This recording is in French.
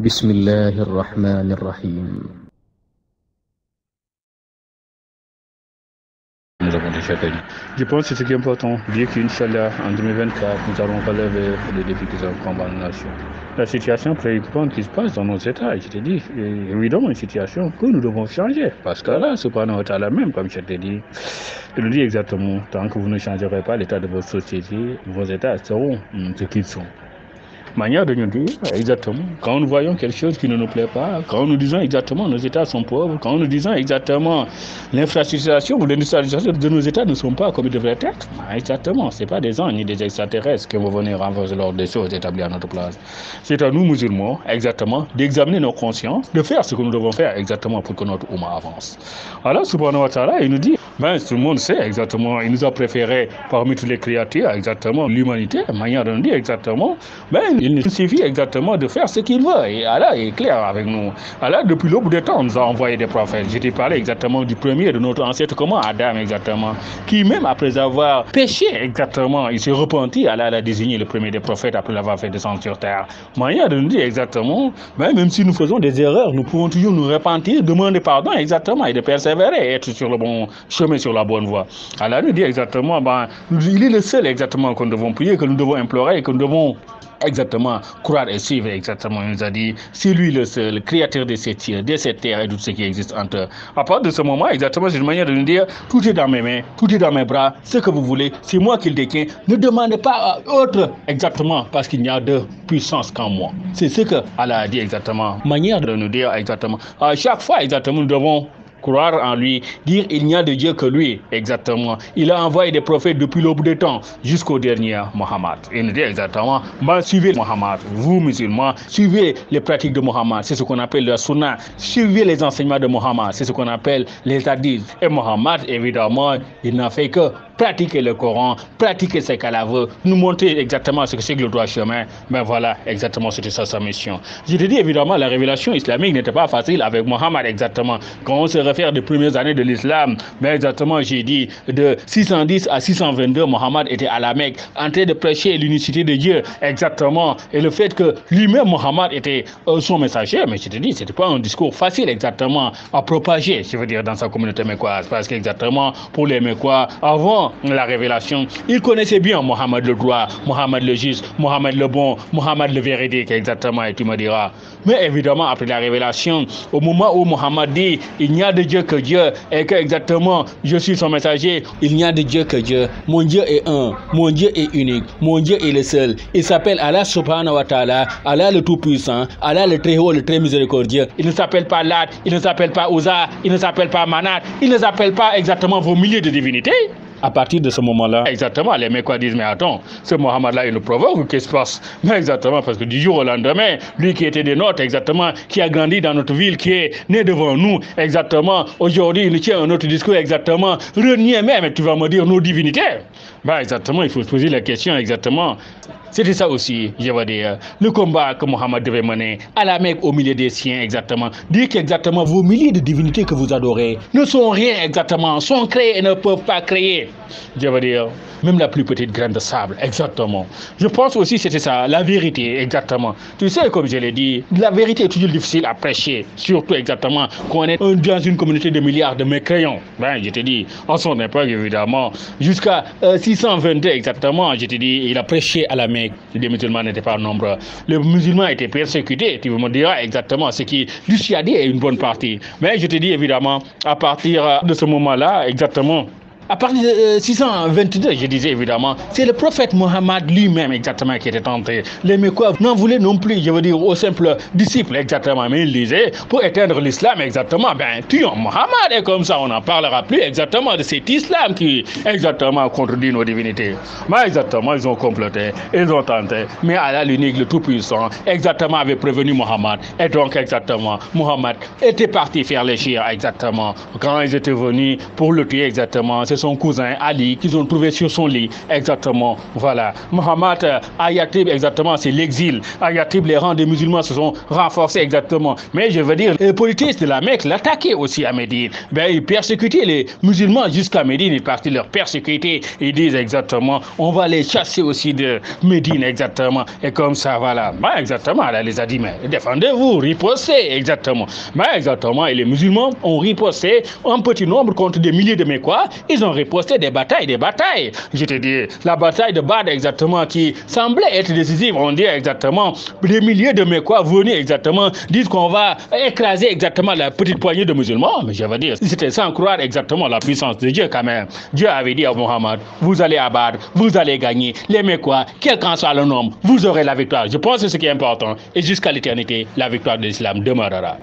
بسم الله الرحمن الرحيم. Nous avons déjà gagné. Je pense que c'est ce qui est important, dire qu'Inch'Allah, en 2024, nous allons relever les défis que nous avons comme nation. La situation préoccupante qui se passe dans nos États, je t'ai dit, est évidemment une situation que nous devons changer. Parce que là, subhanahu wa ta'ala même, comme je t'ai dit, je le dis exactement, tant que vous ne changerez pas l'état de votre société, vos États seront ce qu'ils sont. Manière de nous dire exactement, quand nous voyons quelque chose qui ne nous plaît pas, quand nous disons exactement nos États sont pauvres, quand nous disons exactement l'infrastructuration ou l'industrialisation de nos États ne sont pas comme ils devraient être, exactement, ce n'est pas des anges ni des extraterrestres qui vont venir renverser l'ordre des choses établies à notre place. C'est à nous, musulmans, exactement, d'examiner nos consciences, de faire ce que nous devons faire exactement pour que notre Oumma avance. Alors, subhanahu wa ta'ala, il nous dit, tout le monde sait exactement, il nous a préféré parmi toutes les créatures, exactement, l'humanité, manière de nous dire exactement, il suffit exactement de faire ce qu'il veut. Et Allah est clair avec nous. Allah, depuis l'aube des temps, nous a envoyé des prophètes. Je t'ai parlé exactement du premier de notre ancêtre, comment Adam exactement, qui même après avoir péché exactement, il s'est repenti. Allah a désigné le premier des prophètes après l'avoir fait descendre sur terre. Manière de nous dire exactement, même si nous faisons des erreurs, nous pouvons toujours nous repentir, demander pardon exactement et de persévérer et être sur le bon chemin, sur la bonne voie. Allah nous dit exactement, il est le seul exactement que nous devons prier, que nous devons implorer et que nous devons exactement croire et suivre exactement. Il nous a dit, c'est lui le seul créateur de cette terre, et de tout ce qui existe entre eux. À partir de ce moment, exactement, c'est une manière de nous dire, tout est dans mes mains, tout est dans mes bras, ce que vous voulez, c'est moi qui le détiens. Ne demandez pas à autre exactement, parce qu'il n'y a de puissance qu'en moi. C'est ce que Allah a dit exactement. Manière de nous dire exactement. À chaque fois exactement, nous devons croire en lui, dire il n'y a de Dieu que lui, exactement. Il a envoyé des prophètes depuis l'aube des temps jusqu'au dernier Mohammed. Il nous dit exactement, suivez Mohammed, vous musulmans, suivez les pratiques de Mohammed, c'est ce qu'on appelle la sunna, suivez les enseignements de Mohammed, c'est ce qu'on appelle les hadiths. Et Mohammed, évidemment, il n'a fait que pratiquer le Coran, pratiquer ce qu'Allah veut, nous montrer exactement ce que c'est que le droit chemin. Voilà, exactement, c'était ça sa mission. Je te dis évidemment, la révélation islamique n'était pas facile avec Mohammed, exactement. Quand on se réfère des premières années de l'islam, exactement, j'ai dit, de 610 à 622, Mohammed était à la Mecque, en train de prêcher l'unicité de Dieu, exactement. Et le fait que lui-même, Mohammed, était son messager, mais je te dis, c'était pas un discours facile, exactement, à propager, je veux dire, dans sa communauté mécoise. Parce qu'exactement, pour les Mécois, avant la révélation, ils connaissaient bien Mohammed le droit, Mohammed le juste, Mohammed le bon, Mohammed le véridique, exactement, et tu me diras. Mais évidemment, après la révélation, au moment où Mohammed dit, il n'y a de Dieu que Dieu, et que exactement, je suis son messager, il n'y a de Dieu que Dieu, mon Dieu est un, mon Dieu est unique, mon Dieu est le seul, il s'appelle Allah subhanahu wa ta'ala, Allah le tout-puissant, Allah le très haut, le très miséricordieux, il ne s'appelle pas Lat, il ne s'appelle pas Uza, il ne s'appelle pas Manat, il ne s'appelle pas exactement vos milliers de divinités. À partir de ce moment-là, exactement, les Mécois disent, mais attends, ce Mohammed-là, il nous provoque ou qu'est-ce qui se passe? Mais exactement, parce que du jour au lendemain, lui qui était des nôtres, exactement, qui a grandi dans notre ville, qui est né devant nous, exactement, aujourd'hui, il nous tient un autre discours, exactement, renier même, tu vas me dire, nos divinités. Exactement, il faut se poser la question, exactement. C'était ça aussi, je veux dire, le combat que Mohammed devait mener à la Mecque au milieu des siens, exactement. Dire qu'exactement vos milliers de divinités que vous adorez ne sont rien, exactement, sont créées et ne peuvent pas créer. Je veux dire, même la plus petite graine de sable, exactement. Je pense aussi que c'était ça, la vérité, exactement. Tu sais, comme je l'ai dit, la vérité est toujours difficile à prêcher, surtout exactement quand on est dans une communauté de milliards de mécréants. Je te dis, en son époque, évidemment, jusqu'à 622 exactement, je te dis, il a prêché à la Mecque. Les musulmans n'étaient pas nombreux. Les musulmans étaient persécutés, tu me diras exactement ce qui dissuadait est une bonne partie. Mais je te dis évidemment, à partir de ce moment-là, exactement, à partir de 622, je disais évidemment, c'est le prophète Mohammed lui-même exactement qui était tenté. Les Mécois n'en voulaient non plus, je veux dire, aux simples disciples exactement. Mais il disait, pour éteindre l'islam exactement, tuons Mohammed et comme ça on n'en parlera plus exactement de cet islam qui exactement contredit nos divinités. Mais exactement, ils ont comploté, ils ont tenté. Mais Allah l'unique, le tout-puissant, exactement avait prévenu Mohammed. Et donc exactement, Mohammed était parti faire les chiens exactement. Quand ils étaient venus pour le tuer exactement, ce son cousin Ali qu'ils ont trouvé sur son lit. Exactement, voilà. Mohammed à Yatrib, exactement, c'est l'exil. À Yatrib, les rangs des musulmans se sont renforcés, exactement. Mais je veux dire, les politistes de la Mecque l'attaquaient aussi à Médine. Ben, ils persécutaient les musulmans jusqu'à Médine, ils partaient leur persécuter. Ils disent exactement, on va les chasser aussi de Médine, exactement. Et comme ça, voilà. Ben, exactement, elle les a dit, mais défendez-vous, ripostez, exactement. Ben, exactement, et les musulmans ont riposté un petit nombre contre des milliers de Mécois. Ils ont riposté des batailles, des batailles. Je te dis, la bataille de Badr, exactement, qui semblait être décisive, on dit exactement, des milliers de Mécois venus, exactement, disent qu'on va écraser exactement la petite poignée de musulmans. Mais je veux dire, c'était sans croire exactement la puissance de Dieu quand même. Dieu avait dit à Mohammed, vous allez à Badr, vous allez gagner. Les Mécois, quel qu'en soit le nombre, vous aurez la victoire. Je pense que c'est ce qui est important. Et jusqu'à l'éternité, la victoire de l'islam demeurera.